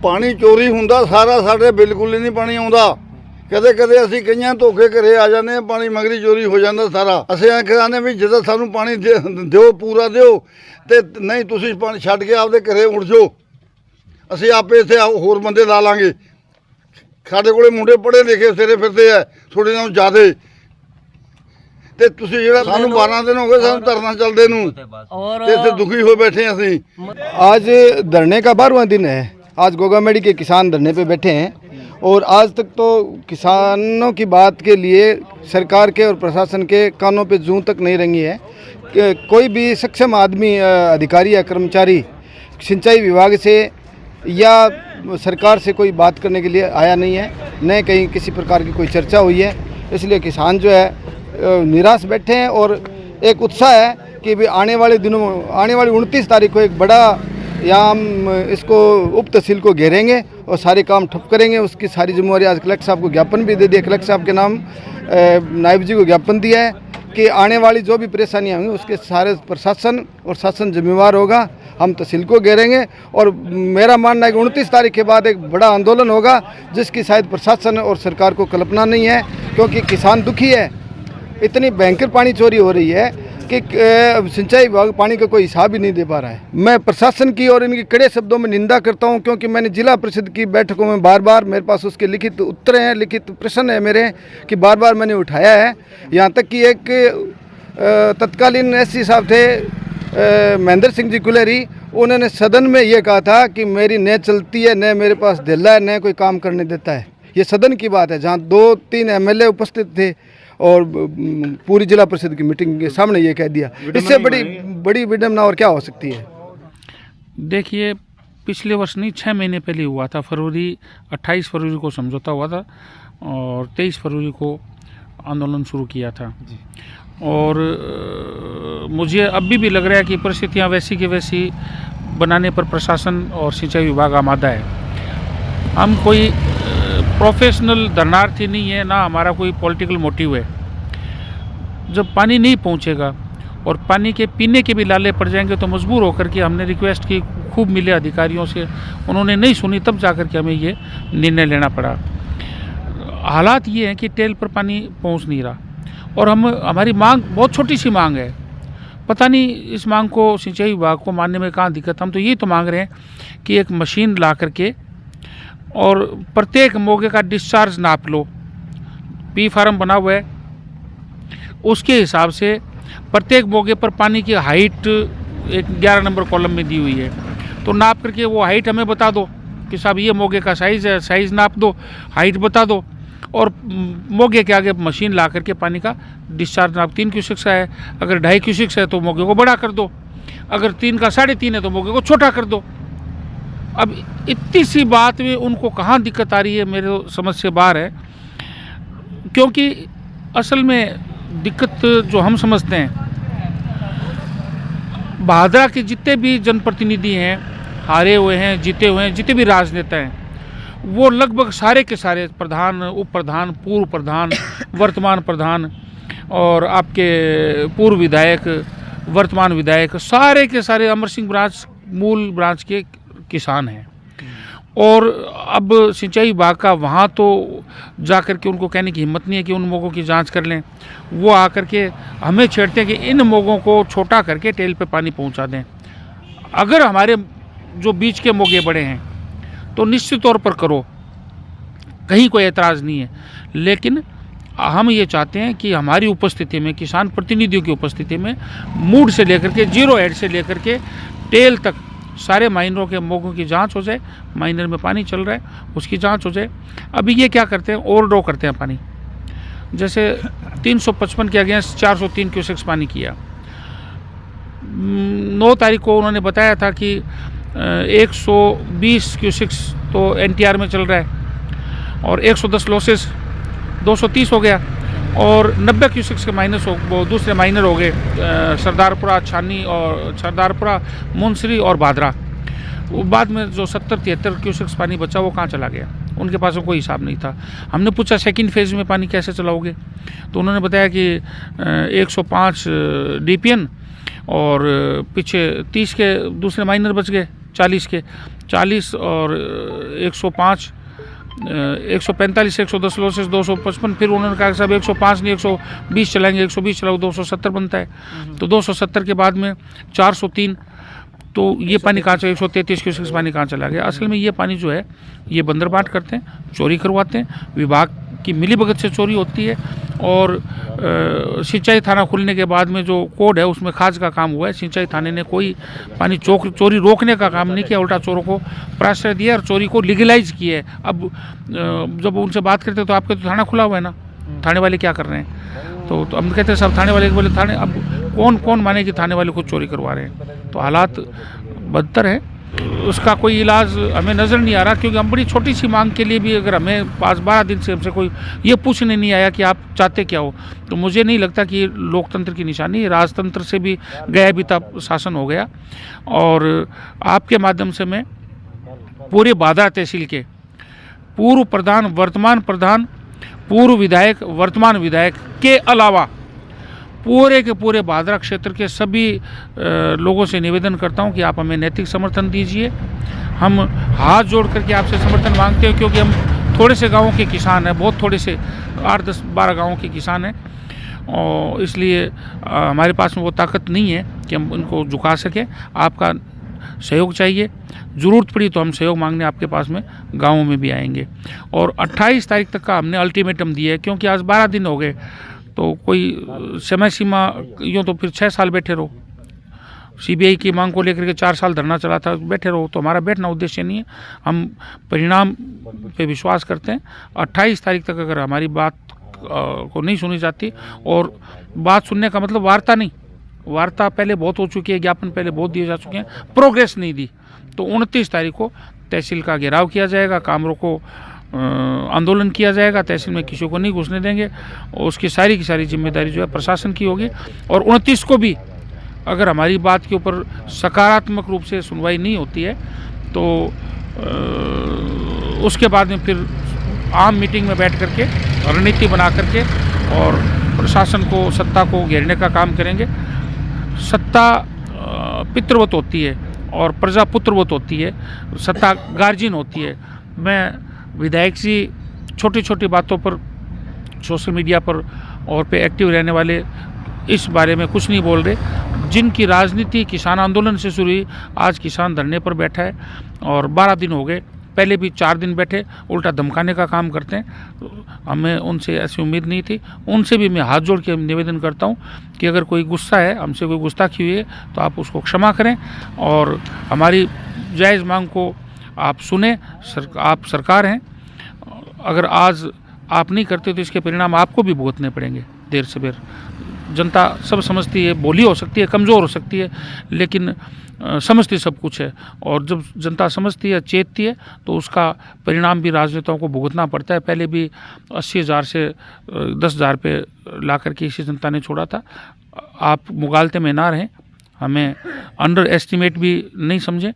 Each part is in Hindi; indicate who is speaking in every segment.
Speaker 1: ਪਾਣੀ ਚੋਰੀ ਹੁੰਦਾ ਸਾਰਾ, ਸਾਡੇ ਬਿਲਕੁਲ ਹੀ ਨਹੀਂ ਪਾਣੀ ਆਉਂਦਾ। ਕਦੇ ਕਦੇ ਅਸੀਂ ਕਈਆਂ ਧੋਖੇ ਘਰੇ ਆ ਜਾਂਦੇ ਹਾਂ, ਪਾਣੀ ਮਗਰੀ ਚੋਰੀ ਹੋ ਜਾਂਦਾ ਸਾਰਾ। ਅਸੀਂ ਇਹ ਕਹਿੰਦੇ ਵੀ ਜਦੋਂ ਸਾਨੂੰ ਪਾਣੀ ਦਿਓ, ਪੂਰਾ ਦਿਓ, ਤੇ ਨਹੀਂ ਤੁਸੀਂ ਪਾਣੀ ਛੱਡ ਕੇ ਆਪਦੇ ਘਰੇ ਉੱਠ ਜਾਓ, ਅਸੀਂ ਆਪੇ ਇੱਥੇ ਹੋਰ ਬੰਦੇ ਲਾ ਲਾਂਗੇ। ਸਾਡੇ ਕੋਲੇ ਮੁੰਡੇ ਪੜ੍ਹੇ ਲਿਖੇ ਸਿਰੇ ਫਿਰਦੇ ਆ ਥੋੜੇ ਨਾਲੋਂ ਜ਼ਿਆਦਾ, ਤੇ ਤੁਸੀਂ ਜਿਹੜਾ ਸਾਨੂੰ 12 ਦਿਨ ਹੋ गए ਸਾਨੂੰ ਧਰਨਾ ਚੱਲਦੇ ਨੂੰ, ਤੇ ਇੱਥੇ ਦੁਖੀ ਹੋ बैठे ਅਸੀਂ।
Speaker 2: आज धरने का 12वां दिन है। आज गोगामेड़ी के किसान धरने पे बैठे हैं और आज तक तो किसानों की बात के लिए सरकार के और प्रशासन के कानों पे जूं तक नहीं रंगी है। कोई भी सक्षम आदमी, अधिकारी या कर्मचारी सिंचाई विभाग से या सरकार से कोई बात करने के लिए आया नहीं है, न कहीं किसी प्रकार की कोई चर्चा हुई है। इसलिए किसान जो है निराश बैठे हैं और एक उत्साह है कि भी आने वाले दिनों, आने वाली 29 तारीख को एक बड़ा यहाँ हम इसको उप तहसील को घेरेंगे और सारे काम ठप करेंगे। उसकी सारी जिम्मेवारी आज कलेक्टर साहब को ज्ञापन भी दे दिया। कलेक्टर साहब के नाम नायब जी को ज्ञापन दिया है कि आने वाली जो भी परेशानियाँ होंगी उसके सारे प्रशासन और शासन जिम्मेवार होगा। हम तहसील को घेरेंगे और मेरा मानना है कि 29 तारीख के बाद एक बड़ा आंदोलन होगा जिसकी शायद प्रशासन और सरकार को कल्पना नहीं है, क्योंकि किसान दुखी है। इतनी भयंकर पानी चोरी हो रही है कि सिंचाई विभाग पानी का कोई हिसाब ही नहीं दे पा रहा है। मैं प्रशासन की और इनकी कड़े शब्दों में निंदा करता हूं, क्योंकि मैंने जिला परिषद की बैठकों में बार बार, मेरे पास उसके लिखित उत्तर हैं, लिखित प्रश्न है मेरे, कि बार बार मैंने उठाया है। यहाँ तक कि एक तत्कालीन एससी साहब थे महेंद्र सिंह जी कुलेरी, उन्होंने सदन में ये कहा था कि मेरी न चलती है, न मेरे पास दिल्ला है, न कोई काम करने देता है। ये सदन की बात है जहाँ 2-3 एमएलए उपस्थित थे और पूरी जिला परिषद की मीटिंग के सामने ये कह दिया। इससे बड़ी विडम्बना और क्या हो सकती है?
Speaker 3: देखिए, पिछले वर्ष नहीं, 6 महीने पहले हुआ था। 28 फरवरी को समझौता हुआ था और 23 फरवरी को आंदोलन शुरू किया था। और मुझे अभी भी लग रहा है कि परिस्थितियाँ वैसी की वैसी बनाने पर प्रशासन और सिंचाई विभाग आमादा है। हम कोई प्रोफेशनल धरनार्थी नहीं है, ना हमारा कोई पॉलिटिकल मोटिव है। जब पानी नहीं पहुंचेगा और पानी के पीने के भी लाले पड़ जाएंगे तो मजबूर होकर के हमने रिक्वेस्ट की, खूब मिले अधिकारियों से, उन्होंने नहीं सुनी, तब जाकर के हमें ये निर्णय लेना पड़ा। हालात ये हैं कि टेल पर पानी पहुंच नहीं रहा और हमारी मांग बहुत छोटी सी मांग है। पता नहीं इस मांग को सिंचाई विभाग को मानने में कहाँ दिक्कत। हम तो ये तो मांग रहे हैं कि एक मशीन ला करके और प्रत्येक मोगे का डिस्चार्ज नाप लो। पी फार्म बना हुआ है, उसके हिसाब से प्रत्येक मोगे पर पानी की हाइट एक 11 नंबर कॉलम में दी हुई है, तो नाप करके वो हाइट हमें बता दो कि साहब ये मोगे का साइज़ है, साइज़ नाप दो, हाइट बता दो, और मोगे के आगे मशीन ला करके पानी का डिस्चार्ज नाप 3 क्यूसेक का है, अगर 2.5 क्यूसेक है तो मोगे को बड़ा कर दो, अगर 3 का 3.5 है तो मोगे को छोटा कर दो। अब इतनी सी बात में उनको कहाँ दिक्कत आ रही है, मेरे समझ से बाहर है। क्योंकि असल में दिक्कत जो हम समझते हैं, भादरा के जितने भी जनप्रतिनिधि हैं, हारे हुए हैं, जीते हुए हैं, जितने भी राजनेता हैं, वो लगभग सारे के सारे प्रधान, उप प्रधान, पूर्व प्रधान, वर्तमान प्रधान और आपके पूर्व विधायक, वर्तमान विधायक, सारे के सारे अमर सिंह ब्रांच, मूल ब्रांच के किसान हैं। और अब सिंचाई विभाग का वहाँ तो जाकर के उनको कहने की हिम्मत नहीं है कि उन मोगों की जांच कर लें। वो आकर के हमें छेड़ते हैं कि इन मोगों को छोटा करके टेल पे पानी पहुँचा दें। अगर हमारे जो बीच के मोगे बड़े हैं तो निश्चित तौर पर करो, कहीं कोई एतराज़ नहीं है। लेकिन हम ये चाहते हैं कि हमारी उपस्थिति में, किसान प्रतिनिधियों की उपस्थिति में, मूड से लेकर के, जीरो हेड से लेकर के टेल तक सारे माइनरों के मोगों की जांच हो जाए। माइनर में पानी चल रहा है उसकी जांच हो जाए। अभी ये क्या करते हैं, ओवरड्रॉ करते हैं पानी। जैसे 355 के अगेंस्ट 403 क्यूसेक्स पानी किया। 9 तारीख को उन्होंने बताया था कि 120 क्यूसेक्स तो एनटीआर में चल रहा है और 110 लॉसेस 230 हो गया और 90 क्यूसेक्स के माइनस वो दूसरे माइनर हो गए, सरदारपुरा, छानी और सरदारपुरा, मुंसरी और भादरा। वो बाद में जो 70-73 क्यूसेक्स पानी बचा वो कहाँ चला गया, उनके पास कोई हिसाब नहीं था। हमने पूछा सेकंड फेज़ में पानी कैसे चलाओगे, तो उन्होंने बताया कि 105 डीपीएन और पीछे 30 के दूसरे माइनर बच गए, 40 के, 40 और 105 145 110 लॉसेस 255। फिर उन्होंने कहा कि साहब 105 नहीं 120 चलाएंगे, 120 चलाओ 270 बनता है। तो 270 के बाद में 403, तो ये पानी कहाँ चला, 133 क्यूसेक्स पानी कहाँ चला गया। असल में ये पानी जो है ये बंदरबाट करते हैं, चोरी करवाते हैं, विभाग की मिलीभगत से चोरी होती है। और सिंचाई थाना खुलने के बाद में जो कोड है उसमें खास का काम हुआ है। सिंचाई थाने ने कोई पानी चोरी रोकने का काम नहीं किया, उल्टा चोरों को प्रश्रय दिया और चोरी को लीगलाइज किया है। अब जब उनसे बात करते तो आपके तो थाना खुला हुआ है ना, थाने वाले क्या कर रहे हैं? तो हम कहते हैं सब थाने वाले बोले थाने, अब कौन माने कि थाने वाले खुद चोरी करवा रहे हैं? तो हालात बदतर है, उसका कोई इलाज हमें नज़र नहीं आ रहा। क्योंकि हम बड़ी छोटी सी मांग के लिए भी अगर हमें 12 दिन से हमसे कोई ये पूछने नहीं आया कि आप चाहते क्या हो, तो मुझे नहीं लगता कि ये लोकतंत्र की निशानी है। राजतंत्र से भी गया बीता शासन हो गया। और आपके माध्यम से मैं पूरे बादरा तहसील के पूर्व प्रधान, वर्तमान प्रधान, पूर्व विधायक, वर्तमान विधायक के अलावा पूरे के पूरे बादरा क्षेत्र के सभी लोगों से निवेदन करता हूं कि आप हमें नैतिक समर्थन दीजिए। हम हाथ जोड़ करके आपसे समर्थन मांगते हैं, क्योंकि हम थोड़े से गांवों के किसान हैं, बहुत थोड़े से 8, 10, 12 गांवों के किसान हैं। और इसलिए हमारे पास में वो ताकत नहीं है कि हम उनको झुका सकें। आपका सहयोग चाहिए, ज़रूरत पड़ी तो हम सहयोग मांगने आपके पास में गाँवों में भी आएंगे। और 28 तारीख तक का हमने अल्टीमेटम दिया है, क्योंकि आज 12 दिन हो गए, तो कोई समय सीमा यूँ तो फिर 6 साल बैठे रहो। सीबीआई की मांग को लेकर के 4 साल धरना चला था, बैठे रहो। तो हमारा बैठना उद्देश्य नहीं है, हम परिणाम पे विश्वास करते हैं। 28 तारीख तक अगर हमारी बात को नहीं सुनी जाती, और बात सुनने का मतलब वार्ता नहीं, वार्ता पहले बहुत हो चुकी है, ज्ञापन पहले बहुत दिए जा चुके हैं, प्रोग्रेस नहीं दी, तो 29 तारीख को तहसील का घेराव किया जाएगा, काम रोको आंदोलन किया जाएगा। तहसील में किसी को नहीं घुसने देंगे, और उसकी सारी की सारी जिम्मेदारी जो है प्रशासन की होगी। और 29 को भी अगर हमारी बात के ऊपर सकारात्मक रूप से सुनवाई नहीं होती है, तो उसके बाद में फिर आम मीटिंग में बैठ करके रणनीति बना करके और प्रशासन को, सत्ता को घेरने का काम करेंगे। सत्ता पितृवत होती है और प्रजा पुत्रवत होती है, सत्ता गार्जियन होती है। मैं विधायक जी छोटी छोटी बातों पर सोशल मीडिया पर और पे एक्टिव रहने वाले इस बारे में कुछ नहीं बोल रहे। जिनकी राजनीति किसान आंदोलन से शुरू हुई, आज किसान धरने पर बैठा है और 12 दिन हो गए, पहले भी 4 दिन बैठे, उल्टा धमकाने का काम करते हैं। हमें उनसे ऐसी उम्मीद नहीं थी। उनसे भी मैं हाथ जोड़ के निवेदन करता हूं कि अगर कोई गुस्सा है, हमसे कोई गुस्ताखी हुई है, तो आप उसको क्षमा करें और हमारी जायज़ मांग को आप सुने। आप सरकार हैं, अगर आज आप नहीं करते तो इसके परिणाम आपको भी भुगतने पड़ेंगे देर से देर। जनता सब समझती है, बोली हो सकती है, कमज़ोर हो सकती है, लेकिन समझती सब कुछ है। और जब जनता समझती है, चेतती है, तो उसका परिणाम भी राजनेताओं को भुगतना पड़ता है। पहले भी 80,000 से 10,000 पे ला करके इसी जनता ने छोड़ा था। आप मुगालते में ना रहें, हमें अंडर एस्टिमेट भी नहीं समझें।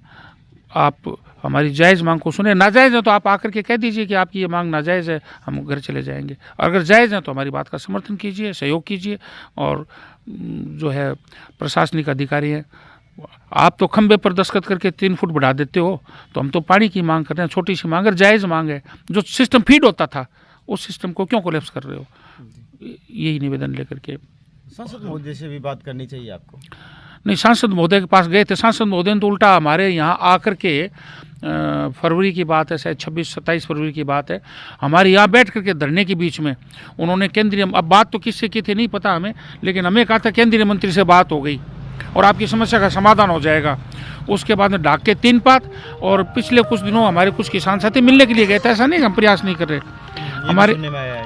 Speaker 3: आप हमारी जायज़ मांग को सुने। नाजायज़ है तो आप आकर के कह दीजिए कि आपकी ये मांग नाजायज़ है, हम घर चले जाएंगे। अगर जायज़ है तो हमारी बात का समर्थन कीजिए, सहयोग कीजिए। और जो है प्रशासनिक अधिकारी हैं, आप तो खंबे पर दस्तखत करके 3 फुट बढ़ा देते हो, तो हम तो पानी की मांग कर रहे हैं, छोटी सी मांग। अगर जायज़ मांग है, जो सिस्टम फीड होता था, उस सिस्टम को क्यों कोलैप्स कर रहे हो? यही निवेदन लेकर के
Speaker 4: सांसद महोदय से भी बात करनी चाहिए आपको।
Speaker 3: नहीं, सांसद महोदय के पास गए थे। सांसद महोदय ने तो उल्टा हमारे यहाँ आकर के फरवरी की बात है, शायद 26-27 फरवरी की बात है, हमारे यहाँ बैठ करके धरने के बीच में उन्होंने केंद्रीय, अब बात तो किससे की थी नहीं पता हमें, लेकिन हमें कहा था केंद्रीय मंत्री से बात हो गई और आपकी समस्या का समाधान हो जाएगा। उसके बाद में ढाक के 3 पात। और पिछले कुछ दिनों हमारे कुछ किसान साथी मिलने के लिए गए थे, ऐसा नहीं हम प्रयास नहीं कर रहे।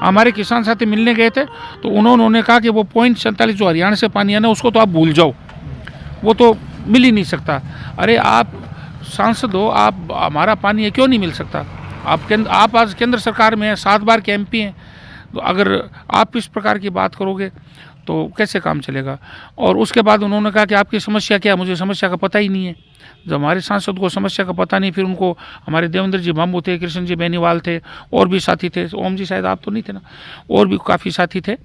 Speaker 3: हमारे किसान साथी मिलने गए थे, तो उन्होंने कहा कि वो .47 जो हरियाणा से पानी आना उसको तो आप भूल जाओ, वो तो मिल ही नहीं सकता। अरे आप सांसद हो, आप हमारा पानी है क्यों नहीं मिल सकता? आप आज केंद्र सरकार में हैं, 7 बार के MP हैं, तो अगर आप इस प्रकार की बात करोगे तो कैसे काम चलेगा। और उसके बाद उन्होंने कहा कि आपकी समस्या क्या है, मुझे समस्या का पता ही नहीं है। जब हमारे सांसद को समस्या का पता नहीं, फिर उनको हमारे देवेंद्र जी भाम्बू थे, कृष्ण जी बेनीवाल थे, और भी साथी थे, ओम जी शायद आप तो नहीं थे ना, और भी काफ़ी साथी थे,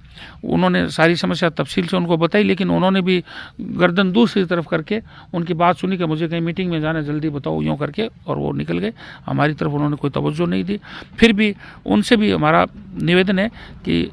Speaker 3: उन्होंने सारी समस्या तफसील से उनको बताई, लेकिन उन्होंने भी गर्दन दूसरी तरफ करके उनकी बात सुनी कि मुझे कहीं मीटिंग में जाना है, जल्दी बताओ, यूँ करके, और वो निकल गए। हमारी तरफ उन्होंने कोई तवज्जो नहीं दी। फिर भी उनसे भी हमारा निवेदन है कि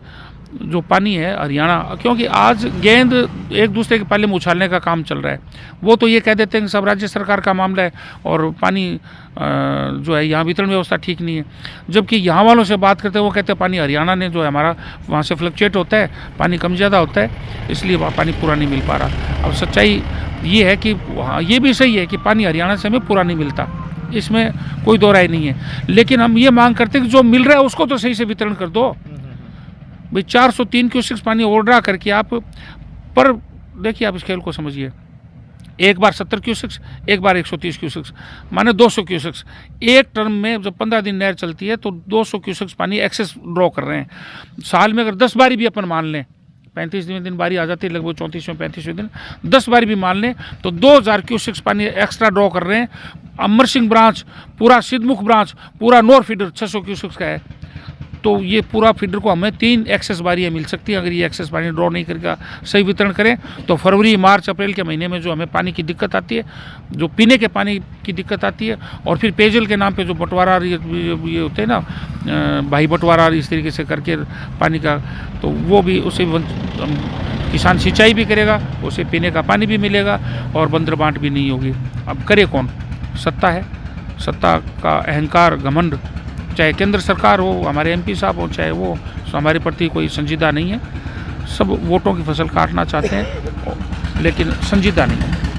Speaker 3: जो पानी है हरियाणा, क्योंकि आज गेंद एक दूसरे के पाले में उछालने का काम चल रहा है। वो तो ये कह देते हैं कि सब राज्य सरकार का मामला है और पानी जो है यहाँ वितरण व्यवस्था ठीक नहीं है, जबकि यहाँ वालों से बात करते हैं वो कहते हैं पानी हरियाणा ने जो है हमारा वहाँ से फ्लक्चुएट होता है, पानी कम ज़्यादा होता है, इसलिए वहाँ पानी पूरा नहीं मिल पा रहा। अब सच्चाई ये है कि वहाँ ये भी सही है कि पानी हरियाणा से हमें पूरा नहीं मिलता, इसमें कोई दो राय नहीं है, लेकिन हम ये मांग करते हैं कि जो मिल रहा है उसको तो सही से वितरण कर दो भाई। 403 क्यूसेक्स पानी ओवरड्रा करके आप, पर देखिए आप इस खेल को समझिए, एक बार 70 क्यूसेक्स, एक बार 130 क्यूसेक्स, माने 200 क्यूसेक्स एक टर्म में। जब 15 दिन नहर चलती है तो 200 क्यूसेक्स पानी एक्सेस ड्रॉ कर रहे हैं। साल में अगर 10 बारी भी अपन मान लें, 35वें दिन बारी आ जाती है, लगभग 34वें 35वें दिन 10 बारी भी मान लें तो 2000 क्यूसेक्स पानी एक्स्ट्रा ड्रॉ कर रहे हैं। अमर सिंह ब्रांच, पूरा सिद्धमुख ब्रांच, पूरा नोर फीडर 600 क्यूसेक्स का है, तो ये पूरा फीडर को हमें 3 एक्सेस बारियाँ मिल सकती हैं। अगर ये एक्सेस पानी ड्रॉ नहीं करके सही वितरण करें तो फरवरी, मार्च, अप्रैल के महीने में जो हमें पानी की दिक्कत आती है, जो पीने के पानी की दिक्कत आती है, और फिर पेयजल के नाम पे जो बंटवारा ये होते हैं ना, भाई बंटवारा इस तरीके से करके पानी का, तो वो भी उसे किसान सिंचाई भी करेगा, उसे पीने का पानी भी मिलेगा और बंदर बांट भी नहीं होगी। अब करे कौन? सत्ता है, सत्ता का अहंकार, घमंड, चाहे केंद्र सरकार हो, हमारे एमपी साहब हो, चाहे वो हमारे प्रति कोई संजीदा नहीं है। सब वोटों की फसल काटना चाहते हैं लेकिन संजीदा नहीं है।